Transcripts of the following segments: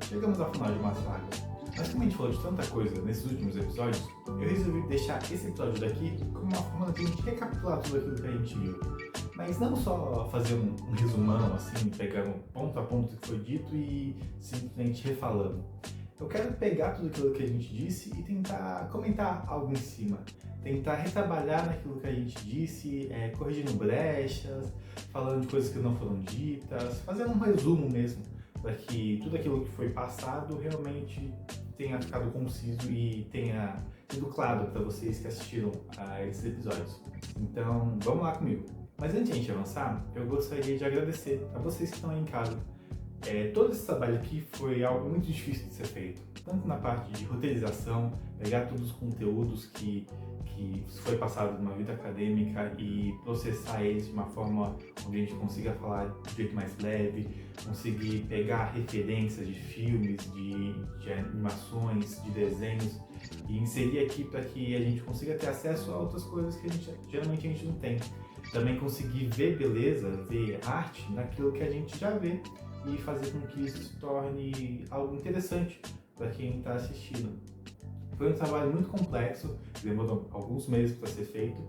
chegamos ao final de uma saga. Mas como a gente falou de tanta coisa nesses últimos episódios, eu resolvi deixar esse episódio daqui como uma forma de a gente recapitular tudo aquilo que a gente viu. Mas não só fazer um resumão, assim, pegando ponto a ponto do que foi dito e simplesmente refalando. Eu quero pegar tudo aquilo que a gente disse e tentar comentar algo em cima. Tentar retrabalhar naquilo que a gente disse, corrigindo brechas, falando de coisas que não foram ditas, fazendo um resumo mesmo, para que tudo aquilo que foi passado realmente tenha ficado conciso e tenha sido claro para vocês que assistiram a esses episódios. Então, vamos lá comigo. Mas antes de a gente avançar, eu gostaria de agradecer a vocês que estão aí em casa. Todo esse trabalho aqui foi algo muito difícil de ser feito, tanto na parte de roteirização, pegar todos os conteúdos que foi passado numa vida acadêmica e processar eles de uma forma onde a gente consiga falar de um jeito mais leve, conseguir pegar referências de filmes, de animações, de desenhos e inserir aqui para que a gente consiga ter acesso a outras coisas que geralmente a gente não tem. Também conseguir ver beleza, ver arte naquilo que a gente já vê e fazer com que isso se torne algo interessante para quem está assistindo. Foi um trabalho muito complexo, demorou alguns meses para ser feito,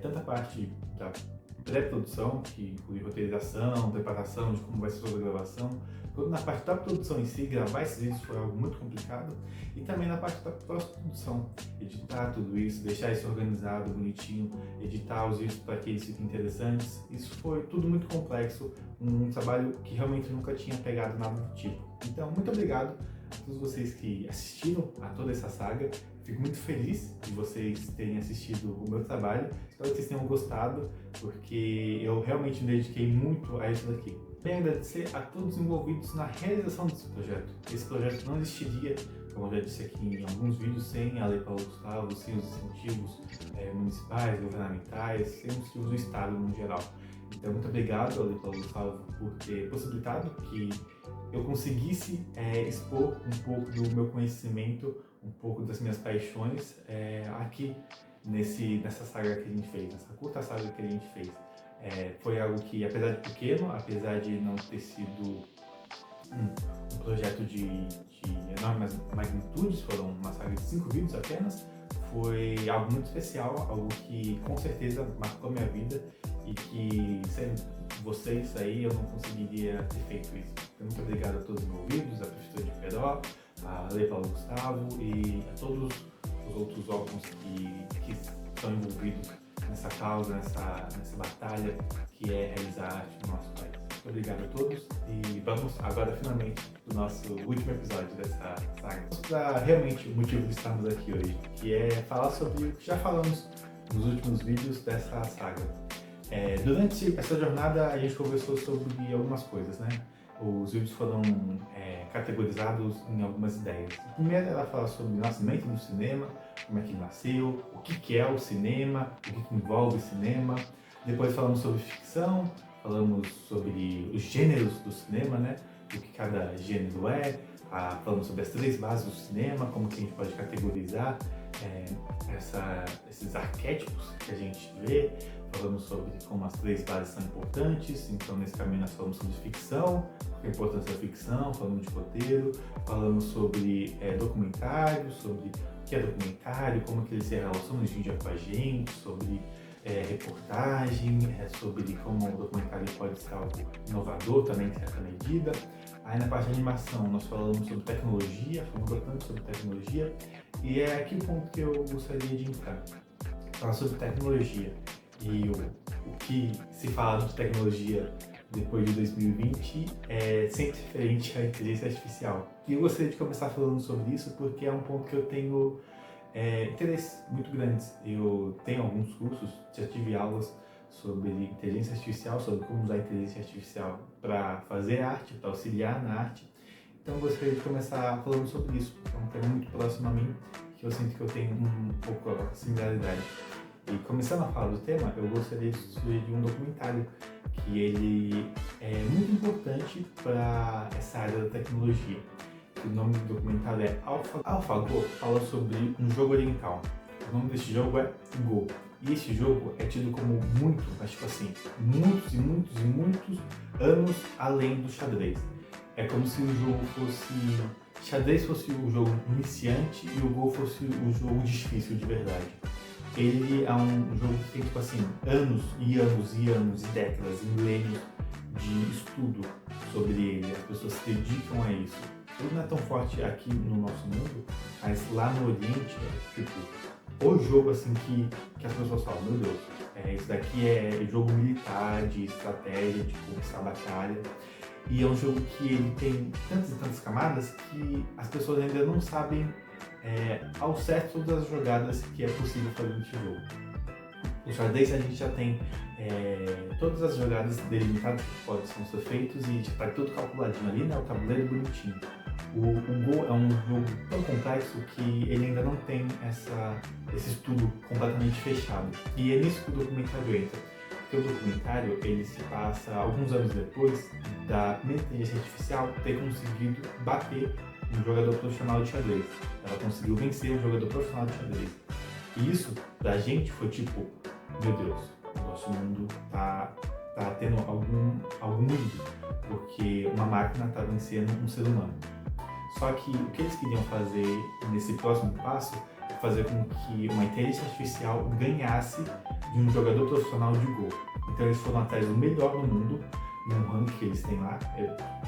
tanto a parte da pré-produção, que inclui roteirização, preparação de como vai ser toda a gravação, quanto na parte da produção em si, gravar esses vídeos foi algo muito complicado, e também na parte da pós-produção, editar tudo isso, deixar isso organizado, bonitinho, editar os vídeos para que eles fiquem interessantes. Isso foi tudo muito complexo, um trabalho que realmente nunca tinha pegado nada do tipo. Então, muito obrigado a todos vocês que assistiram a toda essa saga. Fico muito feliz de vocês terem assistido o meu trabalho. Espero que vocês tenham gostado, porque eu realmente me dediquei muito a isso daqui. Bem, agradecer a todos os envolvidos na realização desse projeto. Esse projeto não existiria, como eu já disse aqui em alguns vídeos, sem a Lei Paulo Gustavo, sem os incentivos municipais, governamentais, sem os incentivos do Estado no geral. Então, muito obrigado ao Lei Paulo Gustavo por ter possibilitado que eu conseguisse expor um pouco do meu conhecimento, um pouco das minhas paixões aqui nessa saga que a gente fez, nessa curta saga que a gente fez. Foi algo que, apesar de pequeno, apesar de não ter sido um projeto de enormes magnitudes, foram uma saga de 5 vídeos apenas, foi algo muito especial, algo que com certeza marcou minha vida e que sem vocês aí eu não conseguiria ter feito isso. Então, muito obrigado a todos os envolvidos, a Prefeitura de Peró, a Lei Paulo Gustavo e a todos os outros órgãos que estão envolvidos nessa causa, nessa batalha que é realizar a arte no nosso país. Muito obrigado a todos e vamos agora finalmente para o nosso último episódio dessa saga. Para realmente o motivo de estarmos aqui hoje, que é falar sobre o que já falamos nos últimos vídeos dessa saga. Durante essa jornada a gente conversou sobre algumas coisas, né? Os vídeos foram categorizados em algumas ideias. A primeira era falar sobre o nascimento do cinema, como é que nasceu, o que é o cinema, o que envolve cinema. Depois falamos sobre ficção, falamos sobre os gêneros do cinema, né? O que cada gênero é. Falamos sobre as 3 bases do cinema, como que a gente pode categorizar esses arquétipos que a gente vê. Falamos sobre como as 3 bases são importantes, então nesse caminho nós falamos sobre ficção, a importância da ficção, falamos de roteiro, falamos sobre documentário, sobre o que é documentário, como que ele se relaciona hoje em dia com a gente, sobre reportagem, sobre como o documentário pode ser algo inovador também em certa medida. Aí na parte de animação nós falamos sobre tecnologia, falamos bastante sobre tecnologia, e é aqui o ponto que eu gostaria de entrar, falar sobre tecnologia. E o que se fala de tecnologia depois de 2020 é sempre referente à inteligência artificial. E eu gostaria de começar falando sobre isso porque é um ponto que eu tenho interesses muito grandes. Eu tenho alguns cursos, já tive aulas sobre inteligência artificial, sobre como usar a inteligência artificial para fazer arte, para auxiliar na arte. Então eu gostaria de começar falando sobre isso. É um tema muito próximo a mim, que eu sinto que eu tenho um pouco a similaridade. E começando a falar do tema, eu gostaria de sugerir um documentário que ele é muito importante para essa área da tecnologia. O nome do documentário é AlphaGo, fala sobre um jogo oriental. O nome desse jogo é Go. E esse jogo é tido como muitos e muitos anos além do xadrez. É como se o jogo fosse... Xadrez fosse o jogo iniciante e o Go fosse o jogo difícil de verdade. Ele é um jogo que tem, tipo assim, anos e anos e anos e décadas, e milênios de estudo sobre ele. As pessoas se dedicam a isso. Tudo não é tão forte aqui no nosso mundo, mas lá no Oriente é tipo o jogo assim que as pessoas falam, meu Deus, isso daqui é jogo militar, de estratégia, de conquistar batalha. E é um jogo que ele tem tantas e tantas camadas que as pessoas ainda não sabem ao certo todas as jogadas que é possível fazer nesse jogo. O xadrez a gente já tem todas as jogadas delimitadas que podem ser feitas e já está tudo calculadinho ali, né? O tabuleiro bonitinho. O Go é um jogo tão complexo que ele ainda não tem esse estudo completamente fechado. E é nisso que o documentário entra. Porque o documentário ele se passa alguns anos depois da inteligência artificial ter conseguido bater um jogador profissional de xadrez. Ela conseguiu vencer um jogador profissional de xadrez. E isso, pra gente, foi tipo, meu Deus, o nosso mundo tá tendo algum nível, porque uma máquina tá vencendo um ser humano. Só que o que eles queriam fazer nesse próximo passo é fazer com que uma inteligência artificial ganhasse de um jogador profissional de Go. Então eles foram atrás do melhor do mundo, num ranking que eles têm lá.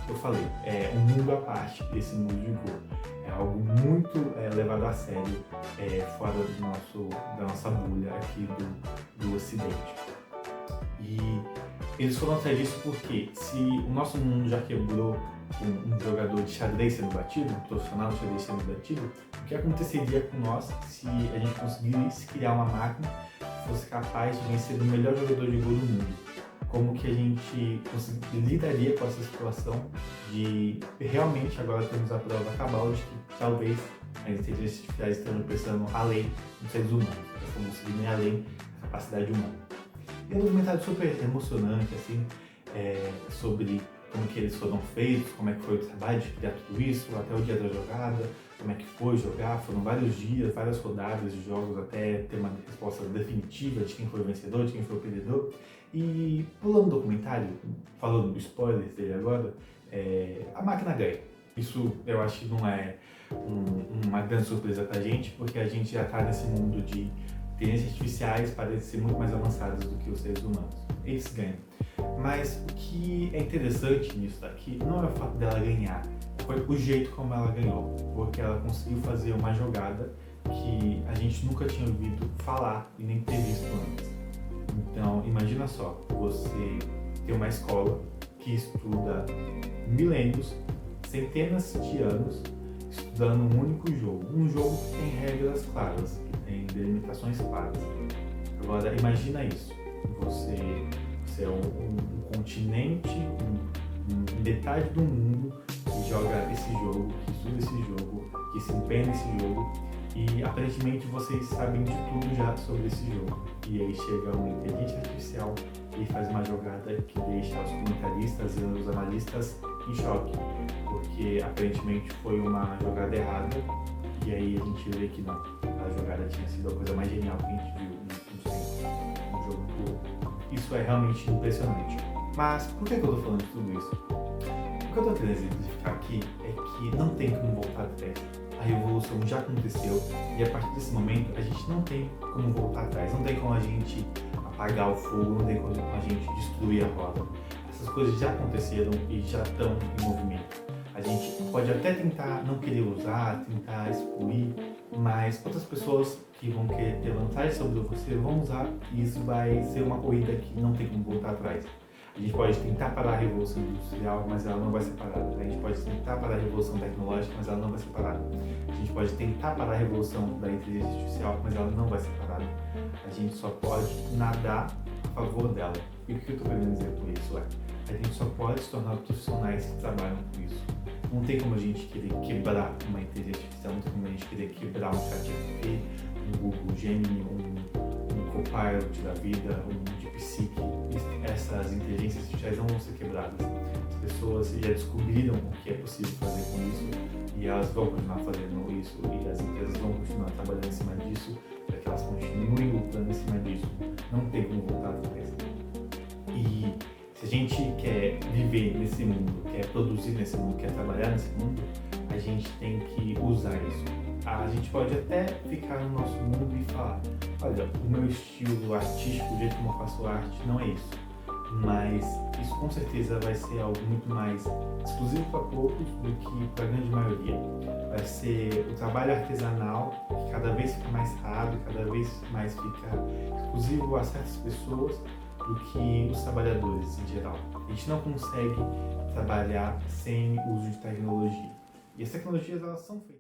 Eu falei, é um mundo à parte desse mundo de Go. É algo muito levado a sério, fora da nossa bolha aqui do Ocidente. E eles foram atrás disso porque se o nosso mundo já quebrou um jogador de xadrez sendo batido, um profissional de xadrez sendo batido, o que aconteceria com nós se a gente conseguisse criar uma máquina que fosse capaz de vencer o melhor jogador de Go do mundo? Como que a gente lidaria com essa situação de realmente agora temos a prova cabal de que talvez as inteligências artificiais estejam pensando além dos seres humanos, elas estão conseguindo ir além da capacidade humana. E é um documentário super emocionante, assim, sobre como que eles foram feitos, como é que foi o trabalho de criar tudo isso, até o dia da jogada, como é que foi jogar, foram vários dias, várias rodadas de jogos até ter uma resposta definitiva de quem foi o vencedor, de quem foi o perdedor. E pulando o documentário, falando do spoilers dele agora, a máquina ganha. Isso eu acho que não é uma grande surpresa pra gente, porque a gente já tá nesse mundo de inteligências artificiais parecem ser muito mais avançadas do que os seres humanos. Eles ganham. Mas o que é interessante nisso daqui não é o fato dela ganhar, foi o jeito como ela ganhou, porque ela conseguiu fazer uma jogada que a gente nunca tinha ouvido falar e nem ter visto antes. Então, imagina só, você tem uma escola que estuda milênios, centenas de anos, estudando um único jogo. Um jogo que tem regras claras, que tem delimitações claras. Agora, imagina isso. Você é um continente, metade do mundo que joga esse jogo, que estuda esse jogo, que se empenha nesse jogo e aparentemente vocês sabem de tudo já sobre esse jogo. E aí chega uma inteligência artificial e faz uma jogada que deixa os comentaristas e os analistas em choque, porque aparentemente foi uma jogada errada e aí a gente vê que não, a jogada tinha sido a coisa mais genial que a gente viu no jogo. Isso é realmente impressionante. Mas por que eu tô falando de tudo isso? O que eu tô querendo exemplificar aqui é que não tem como voltar atrás. A revolução já aconteceu e a partir desse momento a gente não tem como voltar atrás. Não tem como a gente apagar o fogo, não tem como a gente destruir a roda. Essas coisas já aconteceram e já estão em movimento. A gente pode até tentar não querer usar, tentar excluir, mas outras pessoas que vão querer ter vantagem sobre você vão usar e isso vai ser uma corrida que não tem como voltar atrás. A gente pode tentar parar a revolução industrial, mas ela não vai ser parada. A gente pode tentar parar a revolução tecnológica, mas ela não vai ser parada. A gente pode tentar parar a revolução da inteligência artificial, mas ela não vai ser parada. A gente só pode nadar a favor dela. E o que eu estou querendo dizer com isso a gente só pode se tornar profissionais que trabalham com isso. Não tem como a gente querer quebrar uma inteligência artificial, não tem como a gente querer quebrar um ChatGPT, um Google Gemini, um Copilot da vida, um DeepSeek. Essas inteligências artificiais não vão ser quebradas. As pessoas já descobriram o que é possível fazer com isso e elas vão continuar fazendo isso e as empresas vão continuar trabalhando em cima disso para que elas continuem lutando em cima disso. Não tem como voltar atrás. E se a gente gente quer viver nesse mundo, quer produzir nesse mundo, quer trabalhar nesse mundo, a gente tem que usar isso. A gente pode até ficar no nosso mundo e falar, olha, o meu estilo artístico, o jeito como eu faço arte, não é isso. Mas isso com certeza vai ser algo muito mais exclusivo para poucos do que para a grande maioria. Vai ser o trabalho artesanal, que cada vez fica mais raro, cada vez mais fica exclusivo a certas pessoas do que os trabalhadores em geral. A gente não consegue trabalhar sem uso de tecnologia. E as tecnologias, elas são feitas